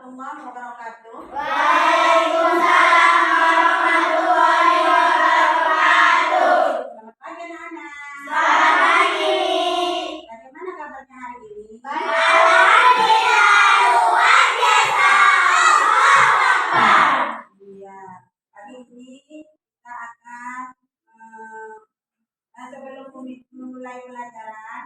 warahmatullahi wabarakatuh. Waalaikumsalam warahmatullahi wabarakatuh. Selamat pagi anak-anak. Selamat pagi. Bagaimana kabarnya hari ini? Alhamdulillah luar biasa. Iya, hari ini kita akan sebelum memulai pelajaran,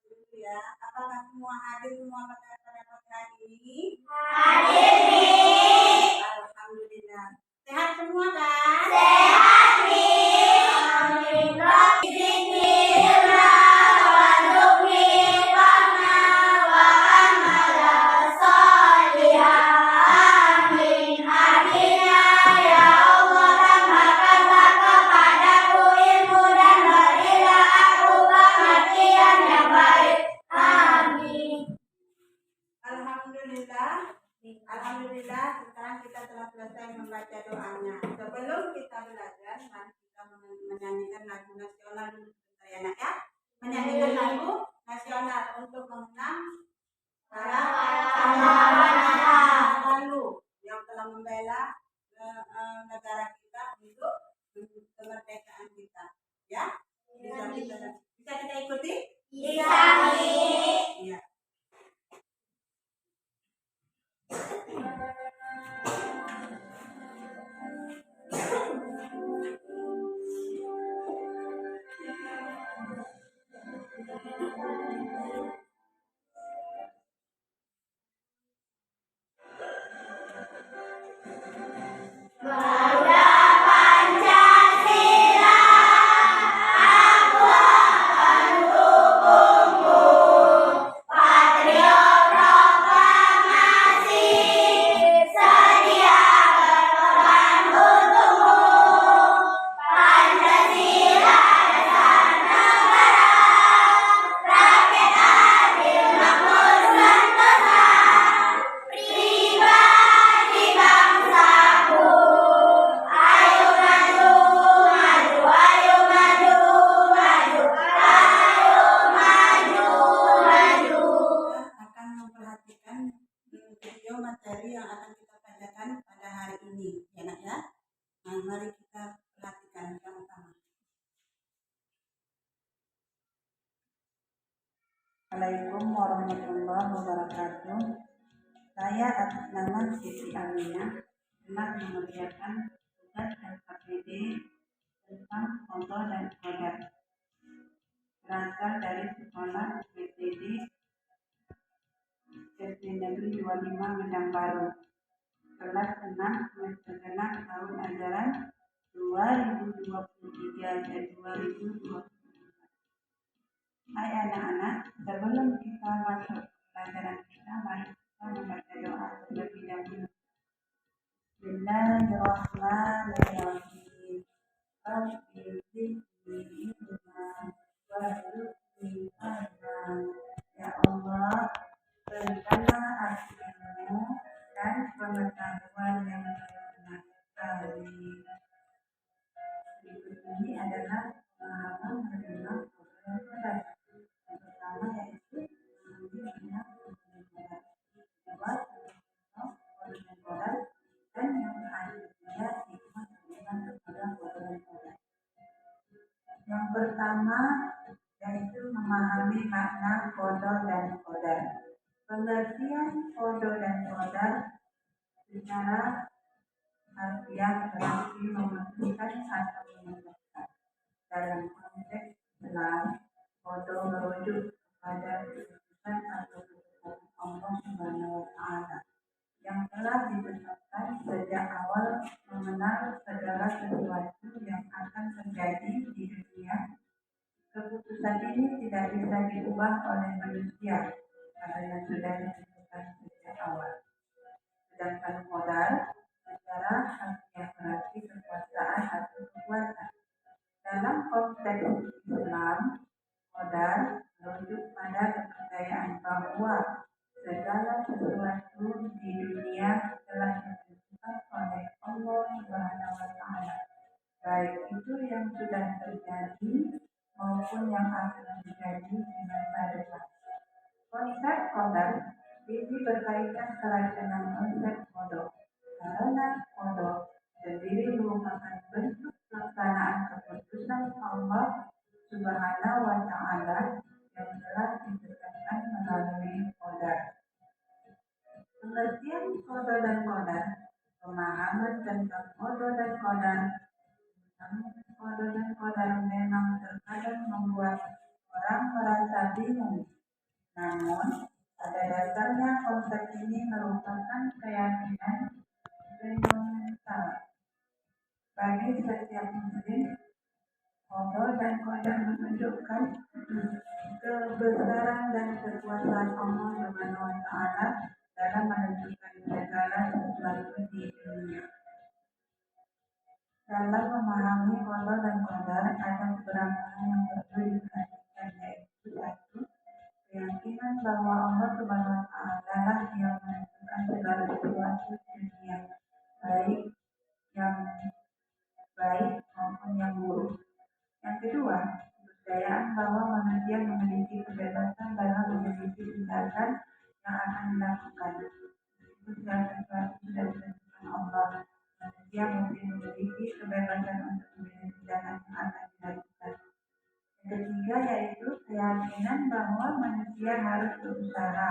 dulu ya. Apakah semua hadir semua pada pagi hari ini? Hadir nih. Alhamdulillah. Sehat semua kan? Sehat nih. Alhamdulillah. Alhamdulillah, sekarang kita telah selesai membaca doanya. Sebelum kita belajar, mari kita menyanyikan lagu nasional dulu ya nak ya. Menyanyikan lagu nasional untuk mengenang para pahlawan lalu yang telah membela negara kita untuk kemerdekaan kita. Ya, bisa kita ikuti? Bisa nih. Ya. Materi yang akan kita bacakan pada hari ini, ya nak ya. Nah, mari kita perhatikan sama-sama. Assalamualaikum warahmatullahi wabarakatuh. Saya atas nama Siti Aminah telah mengerjakan tugas LKPD tentang foto dan kodar berasal dari sekolah PTD SD Negeri 25 Medan Baru, kelas 6 semester genap tahun ajaran 2023 dan 2024. Hai anak-anak, sebelum kita masuk pelajaran kita, mari kita membaca doa terlebih dahulu. Bismillahirrahmanirrahim. Rabbi zidni ilma warzuqni fahma. Ya Allah, berikanlah ilmu dan pengetahuan yang benar sekali. Berikut ini adalah pemahaman mengenal kodar kodar. Yang pertama yaitu mengenal kodar. Kedua, kodar kodar. Dan yang terakhir juga hikmah dengan kepada kodar. Yang pertama yaitu memahami makna kodar dan kodar. Pengertian kodar dan kodar secara harfiah berarti mementingkan atau menentukan. Dalam konteks Islam, kodar merujuk kepada keputusan atau keputusan Allah Subhanahu wa Ta'ala yang telah ditetapkan sejak awal mengenal segala sesuatu yang akan terjadi di dunia. Keputusan ini tidak bisa diubah oleh manusia karena sudah ditentukan sejak awal. Sedangkan kodar secara harfiah berarti kekuasaan atau kekuatan. Dalam konteks Islam, kodar merujuk pada kepercayaan bahwa segala sesuatu di dunia telah ditentukan oleh Allah Subhanahu wa Ta'ala, baik itu yang sudah terjadi maupun yang akan terjadi di masa depan. Konsep kodar Ini berkaitan erat dengan konsep kodok, karena kodok sendiri merupakan bentuk pelaksanaan keputusan Allah Subhanahu wa Ta'ala yang telah ditetapkan melalui qadar. Pengertian qada dan qadar, pemahaman tentang qada dan qadar. Qada dan qadar memang terkadang membuat orang merasa bingung. Namun, pada dasarnya konsep ini merupakan keyakinan fundamental bagi setiap muslim. Qada dan qadar menunjukkan kebesaran dan kekuasaan Allah Subhanahu wa Ta'ala dalam menentukan segala sesuatu di dunia. Dalam memahami qada dan qadar ada beberapa hal yang perlu diperhatikan, yaitu satu, keyakinan bahwa Allah Subhanahu wa Ta'ala lah yang menentukan segala sesuatu di dunia, baik yang baik maupun yang buruk. Yang kedua, kepercayaan bahwa manusia memiliki kebebasan dalam memilih tindakan yang akan dilakukan. Itu segala sesuatu sudah ditentukan Allah. Manusia mungkin memiliki kebebasan untuk memilih tindakan yang akan dilakukan. Yang ketiga yaitu keyakinan bahwa manusia harus berusaha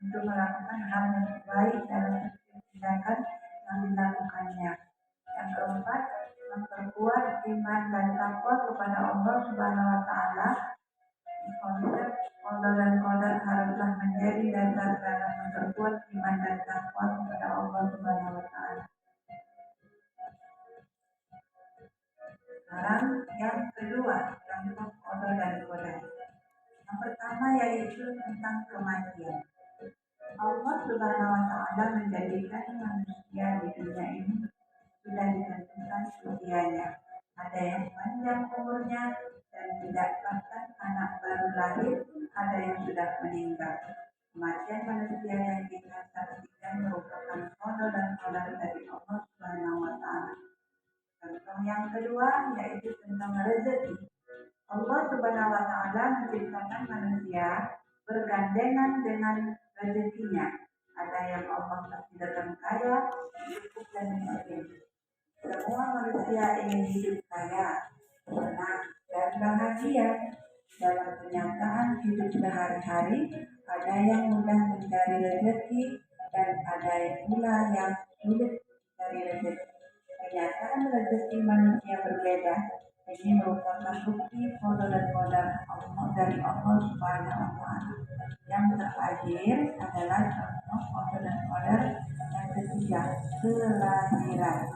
untuk melakukan hal yang baik dalam setiap tindakan yang dilakukannya. Yang keempat, memperkuat iman dan takwa kepada Allah Subhanahu wa Ta'ala. Konsep qada dan qadar haruslah menjadi dasar dalam memperkuat iman dan takwa kepada Allah Subhanahu wa Ta'ala. Sekarang yang kedua, contoh qada dan qadar. Yang pertama yaitu tentang kematian. Allah Subhanahu wa Ta'ala menjadikan manusia di dunia ini sudah ditentukan usianya. Ada yang panjang umurnya dan tidak bahkan anak baru lahir, ada yang sudah meninggal. Kematian manusia yang kita saksikan merupakan qada dan qadar dari Allah Subhanahu wa Ta'ala. Contoh yang kedua yaitu tentang rezeki. Allah Subhanahu wa Ta'ala menciptakan manusia bergandengan dengan rezekinya. Ada yang Allah takdirkan kaya, cukup dan miskin. Semua manusia ingin hidup kaya, senang, dan bahagia. Dalam kenyataan hidup sehari-hari, ada yang mudah mencari rezeki dan ada pula yang sulit mencari rezeki. Kenyataan rezeki manusia berbeda. Ini merupakan bukti qada dan qadar Allah dari Allah Subhanahu wa Ta'ala. Yang terakhir adalah contoh qada dan qadar yang ketiga, kelahiran.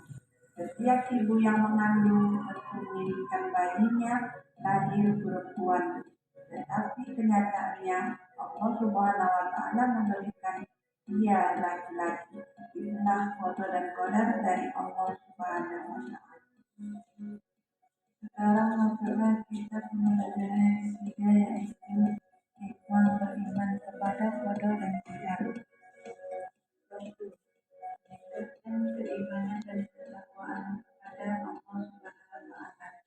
Setiap ibu yang mengandung tentu menginginkan bayinya lahir perempuan, tetapi kenyataannya Allah Subhanahu wa Ta'ala memberikan dia laki-laki. Inilah qada dan qadar dari Allah Subhanahu wa Ta'ala. Sekarang masuklah kita pembelajaran yang ketiga, yaitu hikmah beriman kepada qada dan qadar. Meningkatkan keimanan dan ketakwaan kepada Allah Subhanahu wa Ta'ala.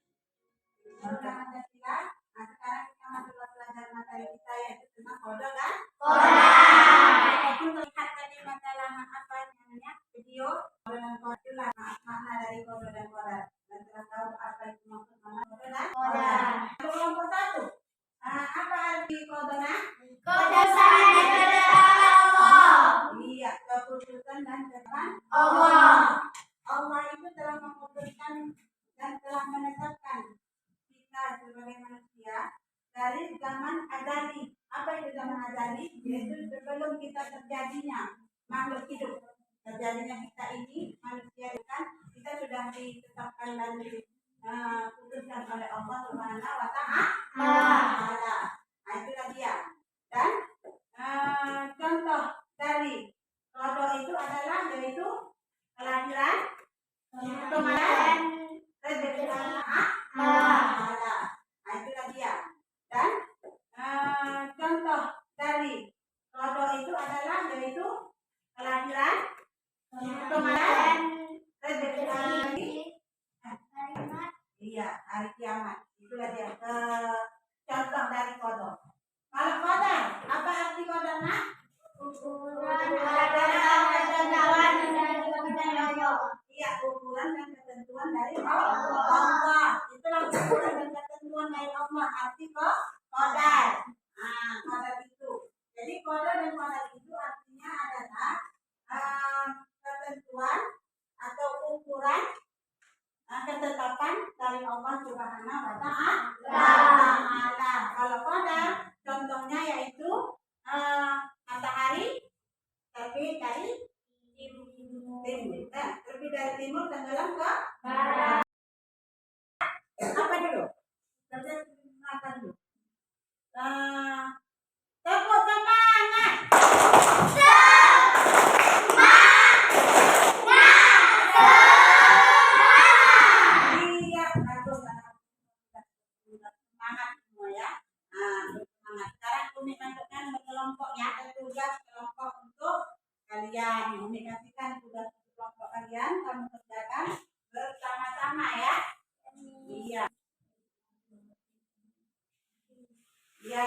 Sekarang kita masuk ke pelajaran materi kita yaitu tentang qada dan qadar. Walaupun melihat tadi masalah apa namanya video qada dan qadar, makna dari qada dan qadar. Dan telah tahu apa itu maksud qada dan qadar. Kelompok satu. Apa arti qada? Keputusan dan ketetapan Allah. Iya, keputusan dan ketetapan Allah. Allah itu telah memutuskan dan telah menetapkan kita sebagai manusia dari zaman azali. Apa itu zaman azali? Yaitu sebelum kita terjadinya makhluk hidup. Terjadinya kita ini manusia kan kita sudah ditetapkan dan diputuskan oleh Allah Subhanahu wa Ta'ala. Nah, itulah dia. Dan contoh dari qada itu adalah yaitu kelahiran, kematian, rezeki Allah. Nah, itulah dia. Dan contoh dari qada itu adalah yaitu kelahiran, kematian, rezeki Allah. Iya, hari kiamat. Itulah dia. Contoh dari qada. Kalau qadar, apa arti qadarnya?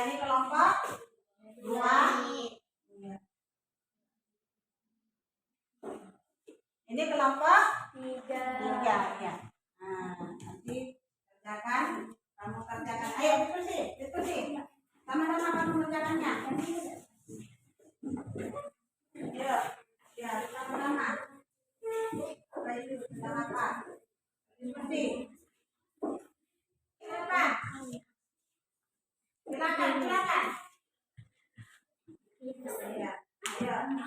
ini kelompok 2. Iya. Ini kelompok 3 ya. Nah, nanti kerjakan, kamu kerjakan. Ayo diskusi. Sama-sama kamu kerjakannya. Ayo, ya sama-sama. Apa itu tentang apa? Diskusi. Silakan. Ya, ayo.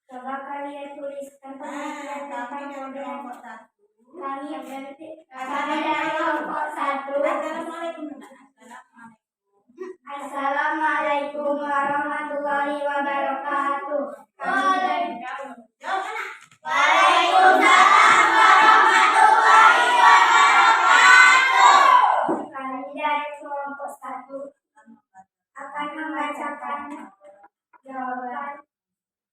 Coba kalian tuliskan pengertian tentang Kami dari kodar. kelompok 1. Kami dari kelompok 1. Assalamualaikum. Assalamualaikum warahmatullahi wabarakatuh. Jawab anak. Waalaikumsalam warahmatullahi wabarakatuh. Kami dari kelompok 1 akan membacakan jawaban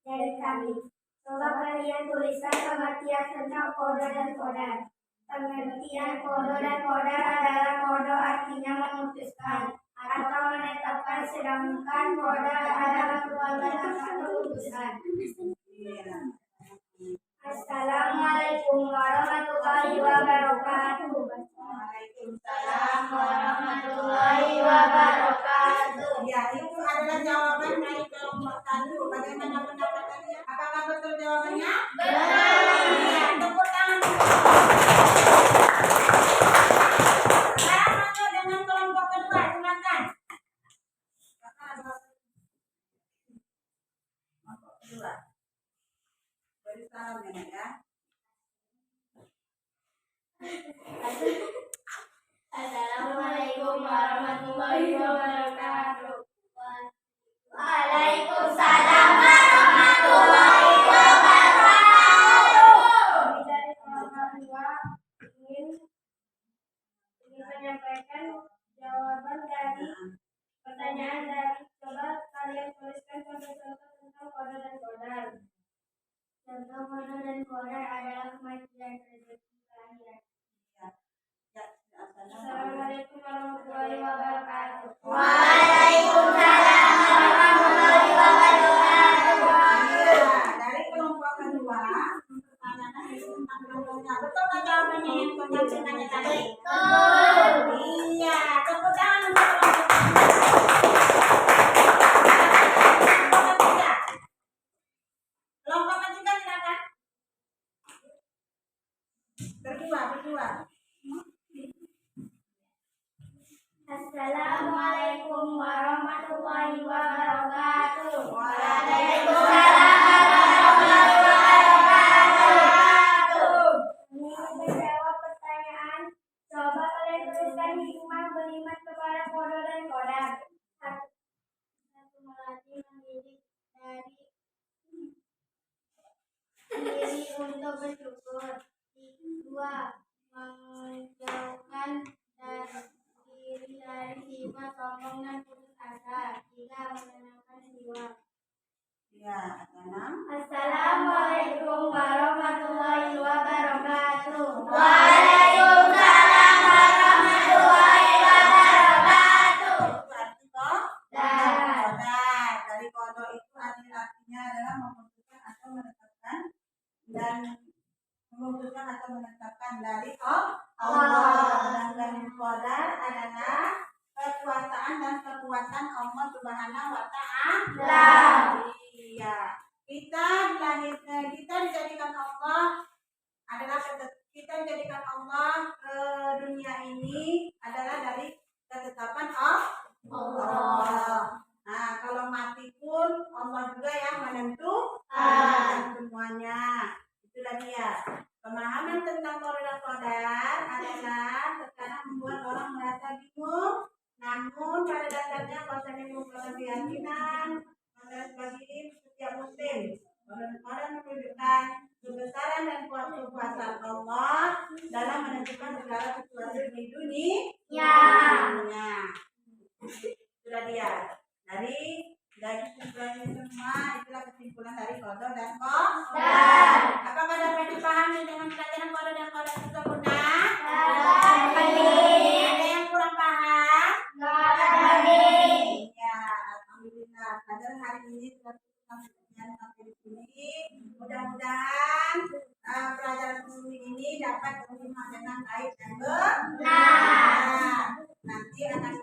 dari kami. Coba kalian tuliskan pengertian tentang kode dan kodar. Pengertian kode dan kodar adalah kode artinya memutuskan atau menetapkan, sedangkan kodar adalah keluarga atau putusan. Assalamualaikum warahmatullahi wabarakatuh. Waalaikumsalam Warahmatullahi wabarakatuh. Ya, itu adalah jawaban dari kelompok 1. Bagaimana pendapat kalian? Apakah betul jawabannya? Iya, tepuk tangan. Sekarang masuk dengan kelompok kedua, silakan. Kelompok kedua. Beri salam ya. Assalamualaikum warahmatullahi wabarakatuh. Waalaikumsalam warahmatullahi wabarakatuh. Kami dari kelompok 2 ingin menyampaikan jawaban dari pertanyaan dari coba kalian tuliskan contoh-contoh tentang kode dan kodar. Contoh kode dan kodar adalah kematian rezeki kelahiran. Assalamualaikum warahmatullahi wabarakatuh. Waalaikumsalam warahmatullahi wabarakatuh. Iya, dari kelompok kedua, pertanyaan itu tentang contohnya. Betul nggak jawabannya yang menyampaikannya tadi? Betul. Iya, tepuk tangan untuk kelompok ketiga silakan. Berdua. Assalamualaikum warahmatullahi wabarakatuh. Waalaikumsalam warahmatullahi wabarakatuh. Ingin menjawab pertanyaan, coba kalian tuliskan hikmah beriman kepada kode dan kodar. Satu, melatih mendidik dari diri untuk bersyukur. 2, menjauhkan diri dari sifat sombong dan putus asa. 3, menenangkan jiwa. Ya, enam. Assalamualaikum warahmatullahi wabarakatuh. Waalaikumsalam warahmatullahi wabarakatuh. Itu arti kodar. Dari kodo itu artinya adalah memutuskan atau menetapkan dari Allah. Dan kodar adalah kekuasaan dan kekuatan Allah Subhanahu wa Ta'ala. Iya. Kita dijadikan Allah adalah kita dijadikan Allah ke dunia ini adalah dari ketetapan Allah. Nah, kalau mati pun Allah juga yang menentukan semuanya. Itulah dia. Pemahaman tentang kodar adalah terkadang membuat orang merasa bingung. Namun pada dasarnya bahwasanya merupakan keyakinan bagi setiap muslim. Kodar menunjukkan kebesaran dan kekuasaan Allah dalam menentukan segala sesuatu di dunia. Itulah dia. Dari kesimpulan semua semua, itulah kesimpulan dari kodo dan kodar. Apakah dapat dipahami dengan pelajaran kodo dan kodar itu Bunda? Ada yang kurang paham? Ya, alhamdulillah. Pelajaran hari ini sudah sampai di sini. Mudah-mudahan pelajaran ini dapat diterima dengan baik dan benar. Nanti akan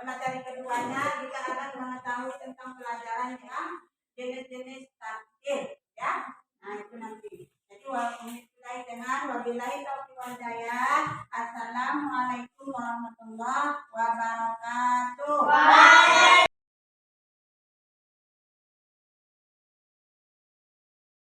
materi keduanya kita akan mengetahui tentang pelajaran yang jenis-jenis takdir, ya. Nah itu nanti. Jadi mulai dengan wabillahi taufiq wal hidayah. Assalamualaikum warahmatullahi